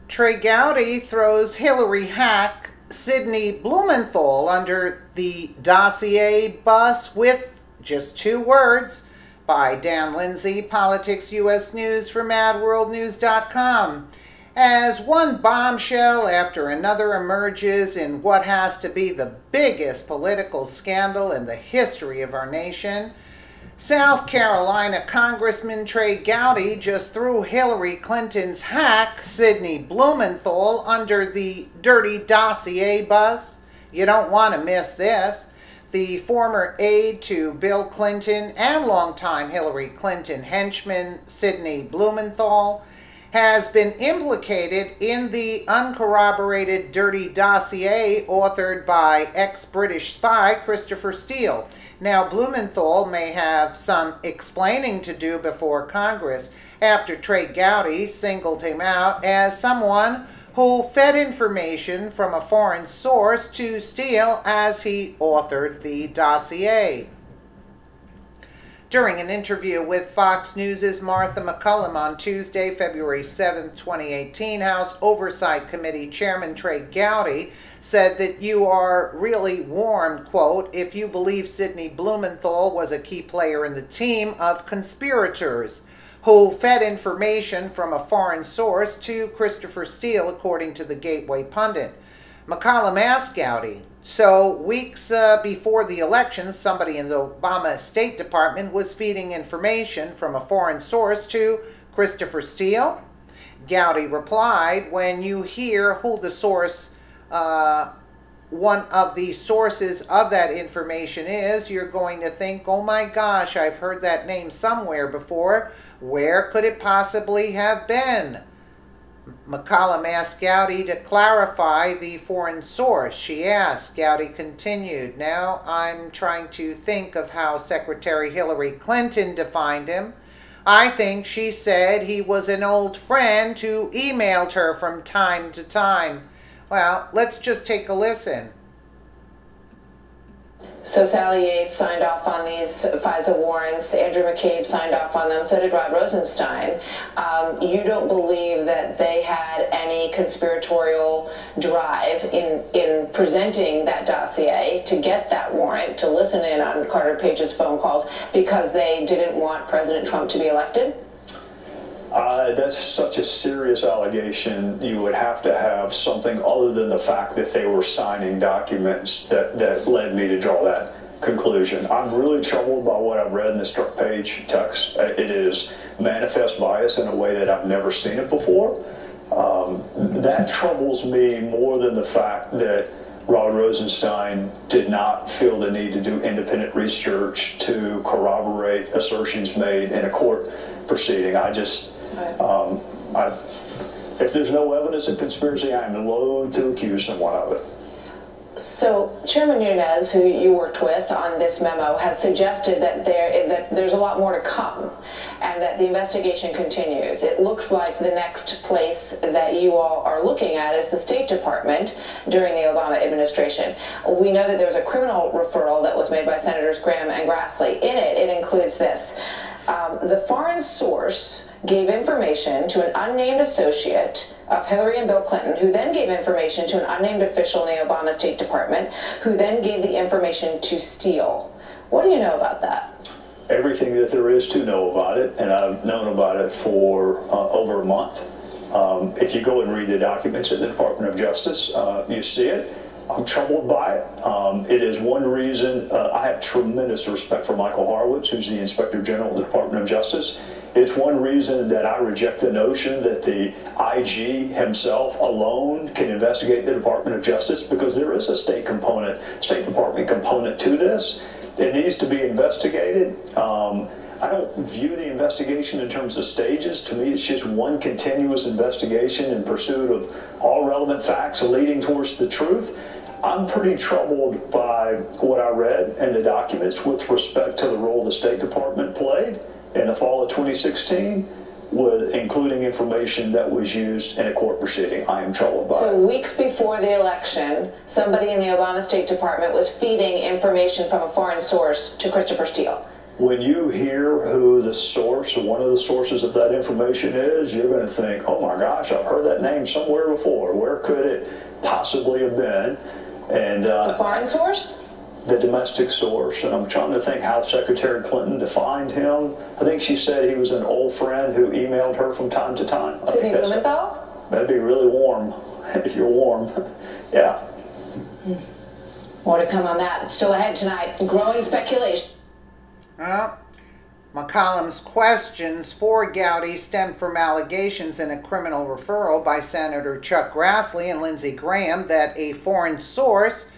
Trey Gowdy throws Hillary hack Sidney Blumenthal under the Dossier bus with just 2 words. By Dan Lindsay, Politics US News from AdWorldNews.com. As one bombshell after another emerges in what has to be the biggest political scandal in the history of our nation, South Carolina Congressman Trey Gowdy just threw Hillary Clinton's hack, Sidney Blumenthal, under the dirty Dossier bus. You don't want to miss this. The former aide to Bill Clinton and longtime Hillary Clinton henchman Sidney Blumenthal has been implicated in the uncorroborated dirty dossier authored by ex-British spy Christopher Steele. Now, Blumenthal may have some explaining to do before Congress after Trey Gowdy singled him out as someone who fed information from a foreign source to Steele as he authored the dossier. During an interview with Fox News' Martha McCullum on Tuesday, February 7, 2018, House Oversight Committee Chairman Trey Gowdy said that you are really warm, quote, if you believe Sidney Blumenthal was a key player in the team of conspirators who fed information from a foreign source to Christopher Steele, according to the Gateway Pundit. McCollum asked Gowdy, so weeks before the election, somebody in the Obama State Department was feeding information from a foreign source to Christopher Steele? Gowdy replied, when you hear who the source, one of the sources of that information is, you're going to think, oh my gosh, I've heard that name somewhere before. Where could it possibly have been? McCollum asked Gowdy to clarify the foreign source. She asked. Gowdy continued, now I'm trying to think of how Secretary Hillary Clinton defined him. I think she said he was an old friend who emailed her from time to time. Well, let's just take a listen. So Sally Yates signed off on these FISA warrants. Andrew McCabe signed off on them. So did Rod Rosenstein. You don't believe that they had any conspiratorial drive in presenting that dossier to get that warrant, to listen in on Carter Page's phone calls because they didn't want President Trump to be elected? That's such a serious allegation. You would have to have something other than the fact that they were signing documents that led me to draw that conclusion. I'm really troubled by what I've read in the struck page text. It is manifest bias in a way that I've never seen it before. That troubles me more than the fact that Rod Rosenstein did not feel the need to do independent research to corroborate assertions made in a court proceeding. If there's no evidence of conspiracy, I'm loath to accuse someone of it. So Chairman Nunes, who you worked with on this memo, has suggested that there's a lot more to come and that the investigation continues. It looks like the next place that you all are looking at is the State Department during the Obama administration. We know that there was a criminal referral that was made by Senators Graham and Grassley. In it, it includes this. The foreign source gave information to an unnamed associate of Hillary and Bill Clinton, who then gave information to an unnamed official in the Obama State Department, who then gave the information to Steele. What do you know about that? Everything that there is to know about it, and I've known about it for over a month. If you go and read the documents in the Department of Justice, you see it. I'm troubled by it. It is one reason I have tremendous respect for Michael Horowitz, who's the Inspector General of the Department of Justice. It's one reason that I reject the notion that the IG himself alone can investigate the Department of Justice, because there is a State Department component to this. It needs to be investigated. I don't view the investigation in terms of stages. To me, it's just one continuous investigation in pursuit of all relevant facts leading towards the truth. I'm pretty troubled by what I read in the documents with respect to the role the State Department played in the fall of 2016, with including information that was used in a court proceeding. I am troubled by it. So weeks before the election, somebody in the Obama State Department was feeding information from a foreign source to Christopher Steele. when you hear who the source or one of the sources of that information is, you're going to think, oh my gosh, I've heard that name somewhere before. Where could it possibly have been? And the foreign source? The domestic source. And I'm trying to think how Secretary Clinton defined him. I think she said he was an old friend who emailed her from time to time. Sidney Blumenthal? That'd be really warm. You're warm. Yeah. More to come on that. Still ahead tonight. Growing speculation. Well, McCollum's questions for Gowdy stemmed from allegations in a criminal referral by Senator Chuck Grassley and Lindsey Graham that a foreign source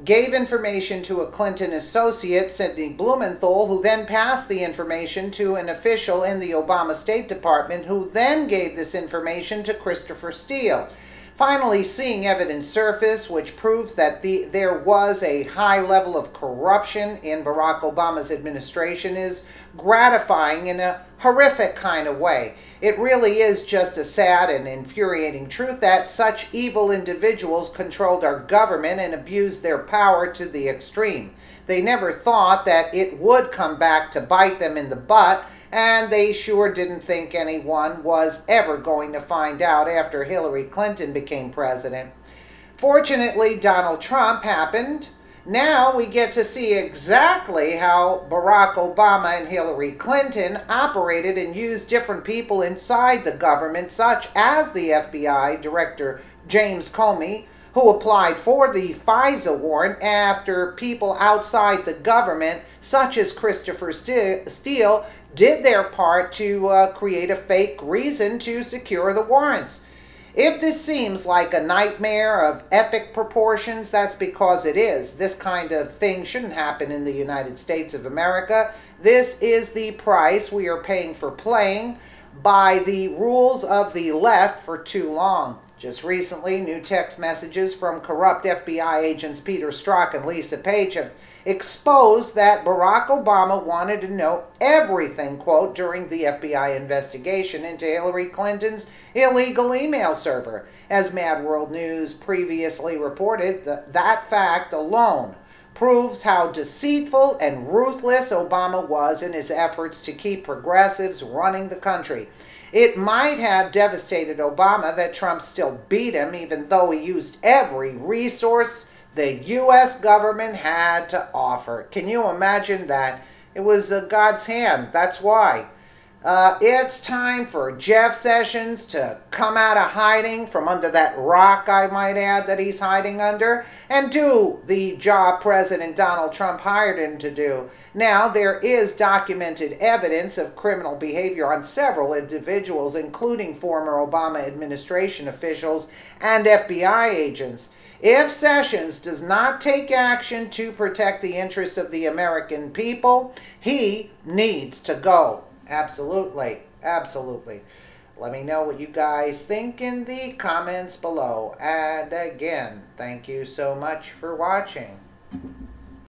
gave information to a Clinton associate, Sidney Blumenthal, who then passed the information to an official in the Obama State Department, who then gave this information to Christopher Steele. Finally, seeing evidence surface which proves that there was a high level of corruption in Barack Obama's administration is gratifying in a horrific kind of way. It really is just a sad and infuriating truth that such evil individuals controlled our government and abused their power to the extreme. They never thought that it would come back to bite them in the butt, and they sure didn't think anyone was ever going to find out after Hillary Clinton became president. Fortunately, Donald Trump happened. Now we get to see exactly how Barack Obama and Hillary Clinton operated and used different people inside the government, such as the FBI Director James Comey, who applied for the FISA warrant after people outside the government, such as Christopher Steele, did their part to create a fake reason to secure the warrants. If this seems like a nightmare of epic proportions, that's because it is. This kind of thing shouldn't happen in the United States of America. This is the price we are paying for playing by the rules of the left for too long. Just recently, new text messages from corrupt FBI agents Peter Strzok and Lisa Page have exposed that Barack Obama wanted to know everything, quote, during the FBI investigation into Hillary Clinton's illegal email server. As Mad World News previously reported, that fact alone proves how deceitful and ruthless Obama was in his efforts to keep progressives running the country. It might have devastated Obama that Trump still beat him, even though he used every resource the U.S. government had to offer. Can you imagine that? It was God's hand. That's why. It's time for Jeff Sessions to come out of hiding from under that rock, I might add, that he's hiding under, and do the job President Donald Trump hired him to do. Now, there is documented evidence of criminal behavior on several individuals, including former Obama administration officials and FBI agents. If Sessions does not take action to protect the interests of the American people, he needs to go. Absolutely. Absolutely. Let me know what you guys think in the comments below. And again, thank you so much for watching.